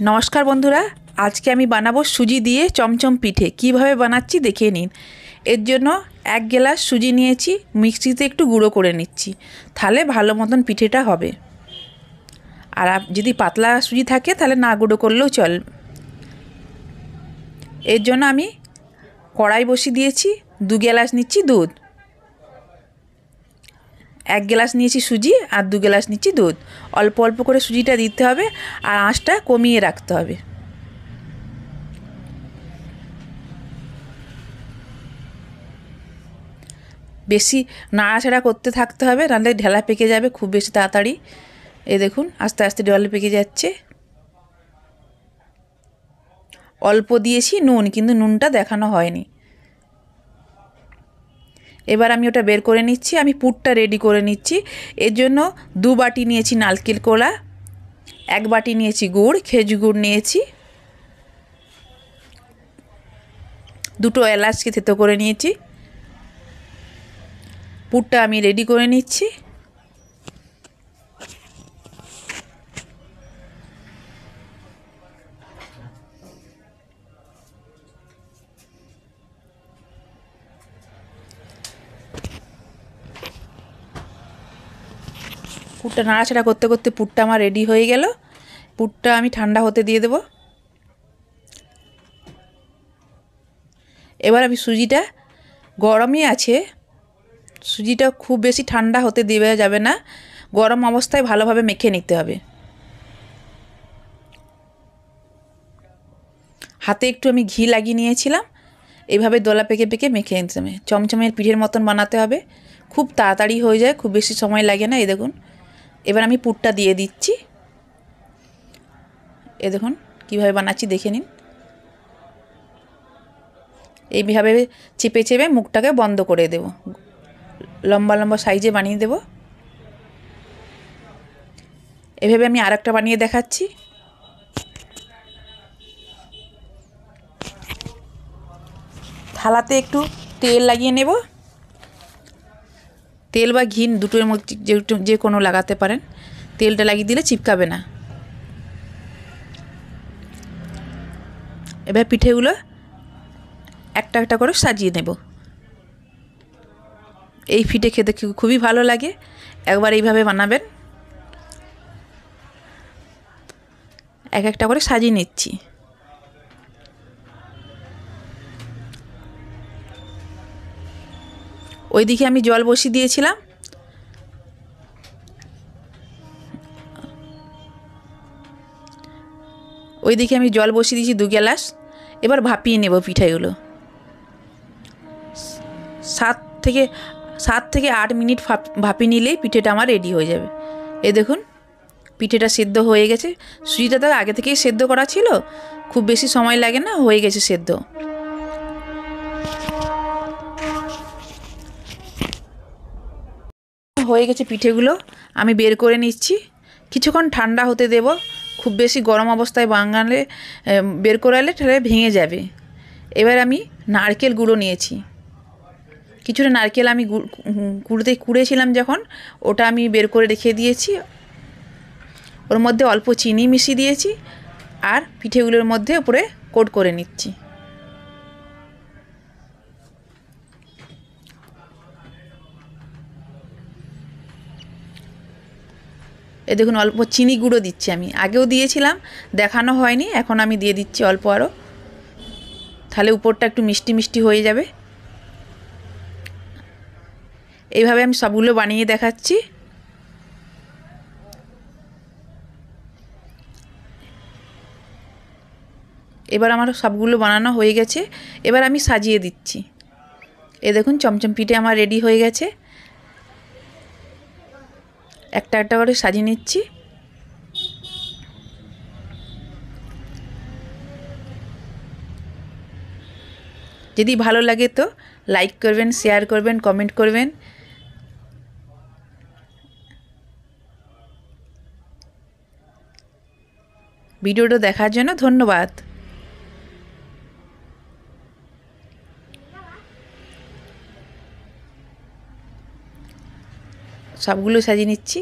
নমস্কার বন্ধুরা, আজকে আমি বানাবো সুজি দিয়ে চমচম পিঠে। কিভাবে বানাচ্ছি দেখে নিন। এর জন্য 1 গ্লাস সুজি নিয়েছি, মিক্সিতে একটু গুঁড়ো করে নিচ্ছি, তাহলে ভালো মতন পিঠেটা হবে। আর যদি পাতলা সুজি থাকে তাহলে না গুঁড়ো করলেও চল। এর জন্য আমি কড়াই বসিয়ে দিয়েছি, 2 গ্লাস নিচ্ছি দুধ। 1 গ্লাস নিয়েছি সুজি আর 2 গ্লাস নিচ্ছি দুধ। অল্প অল্প করে সুজিটা দিতে হবে আর আঁচটা কমিয়ে রাখতে হবে। বেশি নাড়াচাড়া করতে থাকতে হবে, নাহলে ঢেলা পেকে যাবে খুব বেশি তাড়াতাড়ি। এই দেখুন আস্তে আস্তে ঢেলা পেকে যাচ্ছে। অল্প দিয়েছি নুন, কিন্তু নুনটা দেখানো হয়নি। এবার আমি ওটা বের করে নিচ্ছি। আমি পুরটা রেডি করে নিচ্ছি। এর জন্য 2 বাটি নিয়েছি নারকেল কোড়া, 1 বাটি নিয়েছি গুড়, খেজুর গুড় নিয়েছি, 2টো এলাচকে থেতো করে নিয়েছি। পুরটা আমি রেডি করে নিচ্ছি। পুরটা নাড়াচাড়া করতে করতে পুরটা আমার রেডি হয়ে গেল। পুরটা আমি ঠান্ডা হতে দিয়ে দেব। এবার আমি সুজিটা, গরমই আছে, সুজিটা খুব বেশি ঠান্ডা হতে দেওয়া যাবে না, গরম অবস্থায় ভালোভাবে মেখে নিতে হবে। হাতে একটু আমি ঘি লাগিয়ে নিয়েছিলাম। এইভাবে দোলা পেকে পেকে মেখে নিতে হবে। চমচমের পিঠের মতন বানাতে হবে, খুব তাড়াতাড়ি হয়ে যায়, খুব বেশি সময় লাগে না। এই দেখুন, এবার আমি পুরটা দিয়ে দিচ্ছি। এ দেখুন কীভাবে বানাচ্ছি দেখে নিন। এইভাবে চেপে চেপে মুখটাকে বন্ধ করে দেব, লম্বা লম্বা সাইজে বানিয়ে দেব। এভাবে আমি আরেকটা বানিয়ে দেখাচ্ছি। থালাতে একটু তেল লাগিয়ে নেব, তেল বা ঘি দুটোর মধ্যে যে কোনো লাগাতে পারেন। তেলটা লাগিয়ে দিলে চিপকাবে না। এবার পিঠেগুলো একটা একটা করে সাজিয়ে নেব। এই পিঠে খেতে খুবই ভালো লাগে, একবার এইভাবে বানাবেন। এক একটা করে সাজিয়ে নিচ্ছি। ওইদিকে আমি জল বসিয়ে দিয়েছিলাম। ওইদিকে আমি জল বসিয়ে দিয়েছি 2 গ্লাস। এবার ভাপিয়ে নেব পিঠাগুলো। 7 থেকে 8 মিনিট ভাপিয়ে নিলেই পিঠেটা আমার রেডি হয়ে যাবে। এই দেখুন পিঠেটা সেদ্ধ হয়ে গেছে। সুজিটা তো আগে থেকেই সেদ্ধ করা ছিল, খুব বেশি সময় লাগে না, হয়ে গেছে সেদ্ধ। হয়ে গেছে পিঠেগুলো, আমি বের করে নিচ্ছি। কিছুক্ষণ ঠান্ডা হতে দেব, খুব বেশি গরম অবস্থায় বাঙালে বের করালে তাহলে ভেঙে যাবে। এবার আমি নারকেল গুঁড়ো নিয়েছি, কিছুটা নারকেল আমি কুড়েছিলাম যখন, ওটা আমি বের করে রেখে দিয়েছি। ওর মধ্যে অল্প চিনি মিশিয়ে দিয়েছি আর পিঠেগুলোর মধ্যে উপরে কোট করে নিচ্ছি। এ দেখুন অল্প চিনি গুঁড়ো দিচ্ছি, আমি আগেও দিয়েছিলাম, দেখানো হয়নি, এখন আমি দিয়ে দিচ্ছি অল্প আরও, তাহলে উপরটা একটু মিষ্টি মিষ্টি হয়ে যাবে। এইভাবে আমি সবগুলো বানিয়ে দেখাচ্ছি। এবার আমার সবগুলো বানানো হয়ে গেছে, এবার আমি সাজিয়ে দিচ্ছি। এ দেখুন চমচম পিঠে আমার রেডি হয়ে গেছে। একটা একটা করে সাজিয়ে নিচ্ছি। যদি ভালো লাগে তো লাইক করবেন, শেয়ার করবেন, কমেন্ট করবেন। ভিডিওটা দেখার জন্য ধন্যবাদ। সবগুলো সাজিয়ে নিচ্ছি।